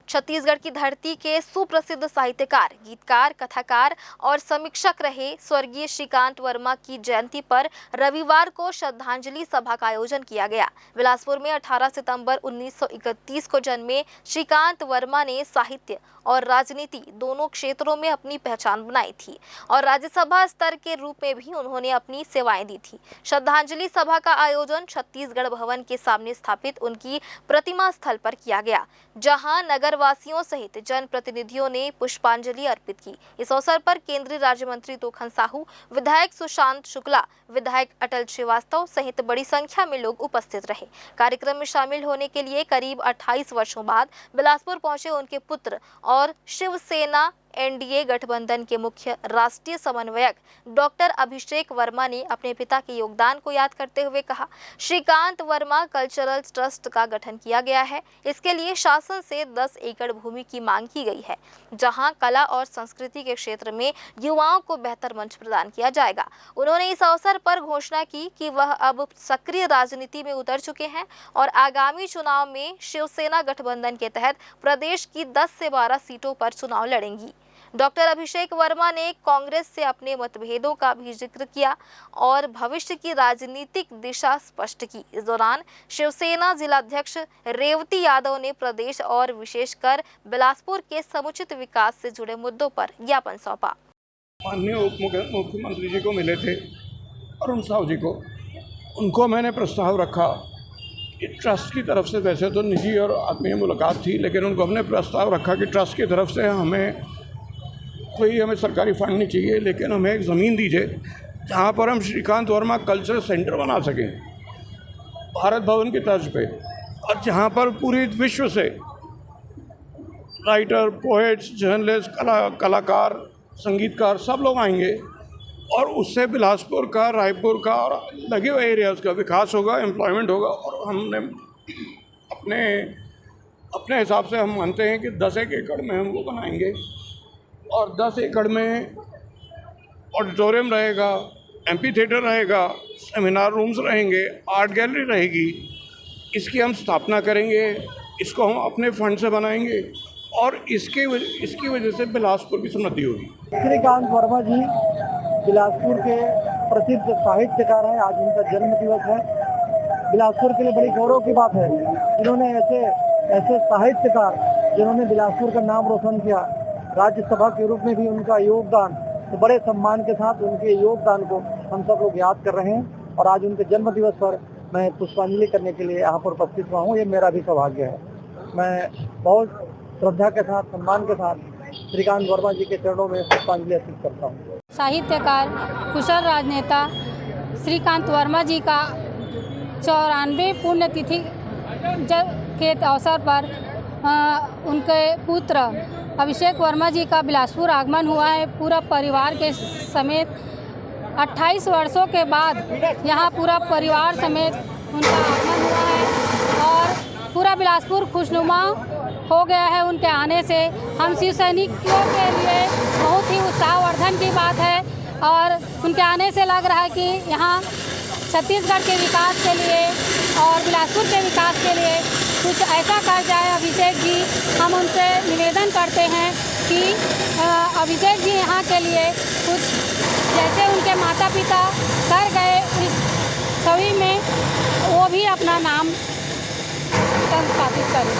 छत्तीसगढ़ की धरती के सुप्रसिद्ध साहित्यकार, गीतकार, कथाकार और समीक्षक रहे स्वर्गीय श्रीकांत वर्मा की जयंती पर रविवार को श्रद्धांजलि सभा का आयोजन किया गया। बिलासपुर में 18 सितंबर 1931 को जन्मे श्रीकांत वर्मा ने साहित्य और राजनीति दोनों क्षेत्रों में अपनी पहचान बनाई थी और राज्यसभा स्तर के रूप में भी उन्होंने अपनी सेवाएं दी थी। श्रद्धांजलि सभा का आयोजन छत्तीसगढ़ भवन के सामने स्थापित उनकी प्रतिमा स्थल पर किया गया, जहां नगरवासियों सहित जनप्रतिनिधियों ने पुष्पांजलि अर्पित की। इस अवसर पर केंद्रीय राज्य मंत्री तोखन साहू, विधायक सुशांत शुक्ला, विधायक अटल श्रीवास्तव सहित बड़ी संख्या में लोग उपस्थित रहे। कार्यक्रम में शामिल होने के लिए करीब 28 वर्षों बाद बिलासपुर पहुंचे उनके पुत्र और शिवसेना एनडीए गठबंधन के मुख्य राष्ट्रीय समन्वयक डॉक्टर अभिषेक वर्मा ने अपने पिता के योगदान को याद करते हुए कहा, श्रीकांत वर्मा कल्चरल ट्रस्ट का गठन किया गया है। इसके लिए शासन से 10 एकड़ भूमि की मांग की गई है, जहां कला और संस्कृति के क्षेत्र में युवाओं को बेहतर मंच प्रदान किया जाएगा। उन्होंने इस अवसर पर घोषणा की कि वह अब सक्रिय राजनीति में उतर चुके हैं और आगामी चुनाव में शिवसेना गठबंधन के तहत प्रदेश की 10 से 12 सीटों पर चुनाव लड़ेंगी। डॉक्टर अभिषेक वर्मा ने कांग्रेस से अपने मतभेदों का भी जिक्र किया और भविष्य की राजनीतिक दिशा स्पष्ट की। इस दौरान शिवसेना जिलाध्यक्ष रेवती यादव ने प्रदेश और विशेषकर बिलासपुर के समुचित विकास से जुड़े मुद्दों पर ज्ञापन सौंपा। माननीय उप मुख्यमंत्री जी को मिले थे, अरुण साहू जी को, उनको मैंने प्रस्ताव रखा कि ट्रस्ट की तरफ से, वैसे तो निजी और आत्मीय मुलाकात थी, लेकिन उनको हमने प्रस्ताव रखा कि ट्रस्ट की तरफ से हमें सरकारी फंड नहीं चाहिए, लेकिन हमें एक ज़मीन दीजिए जहाँ पर हम श्रीकांत वर्मा कल्चरल सेंटर बना सकें भारत भवन की तर्ज पे, और जहाँ पर पूरी विश्व से राइटर, पोएट्स, जर्नलिस्ट, कलाकार, संगीतकार सब लोग आएंगे और उससे बिलासपुर का, रायपुर का और लगे हुए एरियाज़ का विकास होगा, एम्प्लॉयमेंट होगा। और हमने अपने हिसाब से हम मानते हैं कि 10 एकड़ में हम वो बनाएंगे और 10 एकड़ में ऑडिटोरियम रहेगा, एम्पी थिएटर रहेगा, सेमिनार रूम्स रहेंगे, आर्ट गैलरी रहेगी। इसकी हम स्थापना करेंगे, इसको हम अपने फंड से बनाएंगे और इसकी वजह से बिलासपुर की समृद्धि होगी। श्रीकांत वर्मा जी बिलासपुर के प्रसिद्ध साहित्यकार हैं। आज उनका जन्म दिवस है। बिलासपुर के लिए बड़ी गौरव की बात है। इन्होंने ऐसे साहित्यकार जिन्होंने बिलासपुर का नाम रोशन किया, राज्यसभा के रूप में भी उनका योगदान, तो बड़े सम्मान के साथ उनके योगदान को हम सब लोग याद कर रहे हैं। और आज उनके जन्म दिवस पर मैं पुष्पांजलि करने के लिए यहाँ पर उपस्थित हुआ हूँ। ये मेरा भी सौभाग्य है। मैं बहुत श्रद्धा के साथ, सम्मान के साथ श्रीकांत वर्मा जी के चरणों में पुष्पांजलि अर्पित करता हूँ। साहित्यकार, कुशल राजनेता श्रीकांत वर्मा जी का 94 पुण्यतिथि के अवसर पर उनके पुत्र अभिषेक वर्मा जी का बिलासपुर आगमन हुआ है। पूरा परिवार के समेत 28 वर्षों के बाद यहाँ पूरा परिवार समेत उनका आगमन हुआ है और पूरा बिलासपुर खुशनुमा हो गया है उनके आने से। हम शिव सैनिकों के लिए बहुत ही उत्साहवर्धन की बात है और उनके आने से लग रहा है कि यहाँ छत्तीसगढ़ के विकास के लिए और बिलासपुर के विकास के लिए कुछ ऐसा कर जाए अभिषेक जी। हम उनसे निवेदन करते हैं कि अभिषेक जी यहाँ के लिए कुछ जैसे उनके माता पिता कर गए इस छवि में, वो भी अपना नाम स्थापित करें।